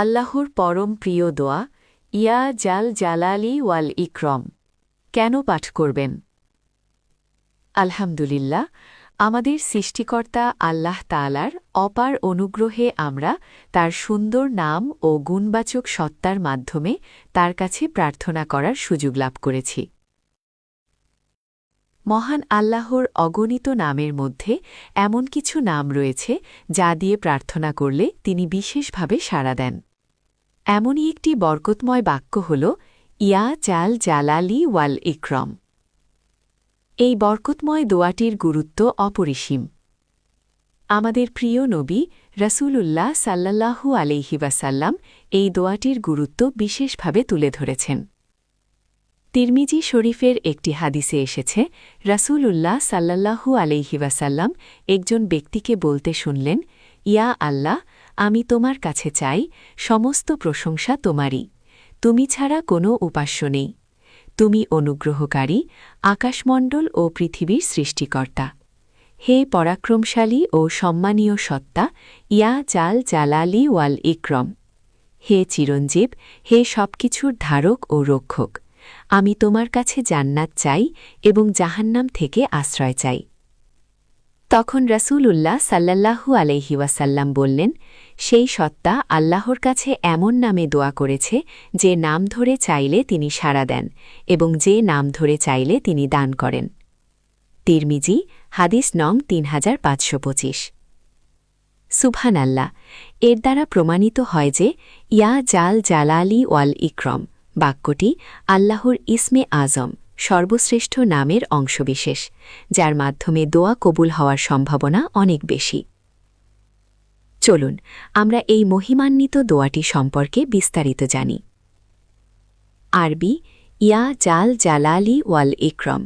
আল্লাহর পরম প্রিয় দোয়া ইয়া জাল জালালি ওয়াল ইকরম কেন পাঠ করবেন? আলহামদুলিল্লাহ, আমাদের সৃষ্টিকর্তা আল্লাহ তাআলার অপার অনুগ্রহে আমরা তার সুন্দর নাম ও গুণবাচক সত্তার মাধ্যমে তার কাছে প্রার্থনা করার সুযোগ লাভ করেছি। মহান আল্লাহর অগণিত নামের মধ্যে এমন কিছু নাম রয়েছে যা দিয়ে প্রার্থনা করলে তিনি বিশেষভাবে সাড়া দেন। এমনই একটি বরকতময় বাক্য হল ইয়া জাল জালালি ওয়াল ইকরম। এই বরকতময় দোয়াটির গুরুত্ব অপরিসীম। আমাদের প্রিয় নবী রাসূলুল্লাহ সাল্লাল্লাহু আলাইহি ওয়াসাল্লাম এই দোয়াটির গুরুত্ব বিশেষভাবে তুলে ধরেছেন। তিরমিজি শরীফের একটি হাদিসে এসেছে, রাসূলুল্লাহ সাল্লাল্লাহু আলাইহি ওয়াসাল্লাম একজন ব্যক্তিকে বলতে শুনলেন, ইয়া আল্লাহ, আমি তোমার কাছে চাই, সমস্ত প্রশংসা তোমারই, তুমি ছাড়া কোনো উপাস্য নেই, তুমি অনুগ্রহকারী, আকাশমণ্ডল ও পৃথিবীর সৃষ্টিকর্তা। হে পরাক্রমশালী ও সম্মানীয় সত্তা, ইয়া জাল জালালি ওয়াল ইকরম। হে চিরঞ্জীব, হে সবকিছুর ধারক ও রক্ষক, আমি তোমার কাছে জান্নাত চাই এবং জাহান্নাম থেকে আশ্রয় চাই। তখন রাসূলুল্লাহ সাল্লাল্লাহু আলাইহি ওয়াসাল্লাম বললেন, সেই সত্তা আল্লাহর কাছে এমন নামে দোয়া করেছে যে নাম ধরে চাইলে তিনি সাড়া দেন এবং যে নাম ধরে চাইলে তিনি দান করেন। তিরমিজি, হাদিস নং 3525। সুবহানাল্লাহ, এর দ্বারা প্রমাণিত হয় যে ইয়া জাল জালালি ওয়াল ইকরম বাক্যটি আল্লাহর ইসমে আজম, সর্বশ্রেষ্ঠ নামের অংশবিশেষ, যার মাধ্যমে দোয়া কবুল হওয়ার সম্ভাবনা অনেক বেশি। চলুন আমরা এই মহিমান্বিত দোয়াটি সম্পর্কে বিস্তারিত জানি। আরবি ইয়া জাল জালালি ওয়াল ইকরম।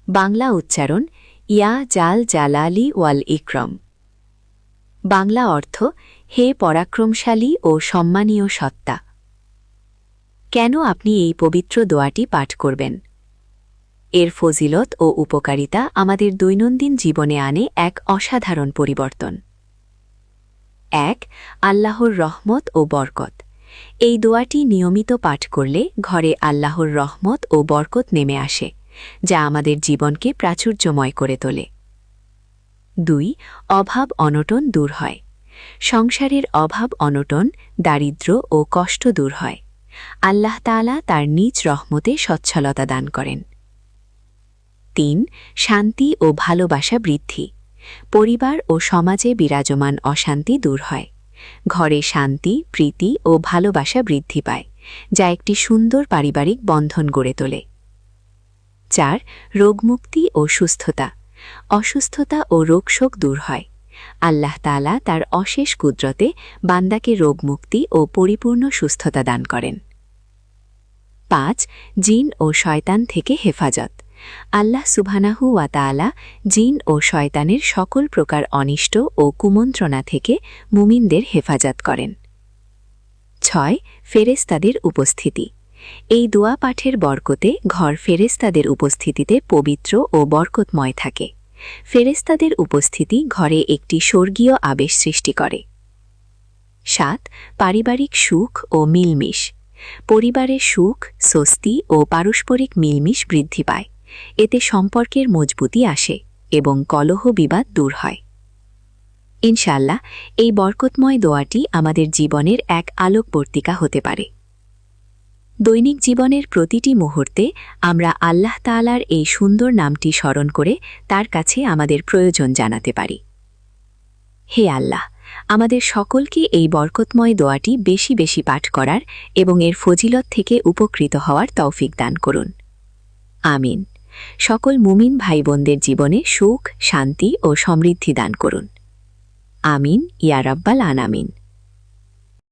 বাংলা উচ্চারণ ইয়া জাল জালালি ওয়াল ইকরম। বাংলা অর্থ হে পরাক্রমশালী ও সম্মানীয় সত্তা। কেন আপনি এই পবিত্র দোয়াটি পাঠ করবেন? এর ফজিলত ও উপকারিতা আমাদের দৈনন্দিন জীবনে আনে এক অসাধারণ পরিবর্তন। ১. আল্লাহর রহমত ও বরকত। এই দোয়াটি নিয়মিত পাঠ করলে ঘরে আল্লাহর রহমত ও বরকত নেমে আসে, যা আমাদের জীবনকে প্রাচুর্যময় করে তোলে। ২. অভাব অনটন দূর হয়। সংসারের অভাব অনটন, দারিদ্র্য ও কষ্ট দূর হয়। আল্লাহ তাআলা তার নিজ রহমতে সচ্ছলতা দান করেন। ৩. শান্তি ও ভালোবাসা বৃদ্ধি। পরিবার ও সমাজে বিরাজমান অশান্তি দূর হয়। ঘরে শান্তি, প্রীতি ও ভালোবাসা বৃদ্ধি পায়, যা একটি সুন্দর পারিবারিক বন্ধন গড়ে তোলে। ৪. রোগমুক্তি ও সুস্থতা। অসুস্থতা ও রোগশোক দূর হয়। আল্লাহ তাআলা তার অশেষ কুদরতে বান্দাকে রোগমুক্তি ও পরিপূর্ণ সুস্থতা দান করেন। ৫. জিন ও শয়তান থেকে হেফাজত। আল্লাহ সুবহানাহু ওয়া তাআলা জিন ও শয়তানের সকল প্রকার অনিষ্ট ও কুমন্ত্রণা থেকে মুমিনদের হেফাজত করেন। ৬. ফেরেশতাদের উপস্থিতি। এই দোয়া পাঠের বরকতে ঘর ফেরেশতাদের উপস্থিতিতে পবিত্র ও বরকতময় থাকে। ফেরেশতাদের উপস্থিতি ঘরে একটি স্বর্গীয় আবেশ সৃষ্টি করে। ৭. পারিবারিক সুখ ও মিলমিশ। পরিবারের সুখ, স্বস্তি ও পারস্পরিক মিলমিশ বৃদ্ধি পায়। এতে সম্পর্কের মজবুতি আসে এবং কলহ বিবাদ দূর হয়। ইনশাআল্লাহ, এই বরকতময় দোয়াটি আমাদের জীবনের এক আলোকবর্তিকা হতে পারে। দৈনিক জীবনের প্রতিটি মুহূর্তে আমরা আল্লাহ তাআলার এই সুন্দর নামটি স্মরণ করে তার কাছে আমাদের প্রয়োজন জানাতে পারি। হে আল্লাহ, আমাদের সকলকে এই বরকতময় দোয়াটি বেশি বেশি পাঠ করার এবং এর ফজিলত থেকে উপকৃত হওয়ার তৌফিক দান করুন। আমিন। সকল মুমিন ভাই বোনদের জীবনে সুখ, শান্তি ও সমৃদ্ধি দান করুন। আমিন ইয়া রাব্বাল আলামিন।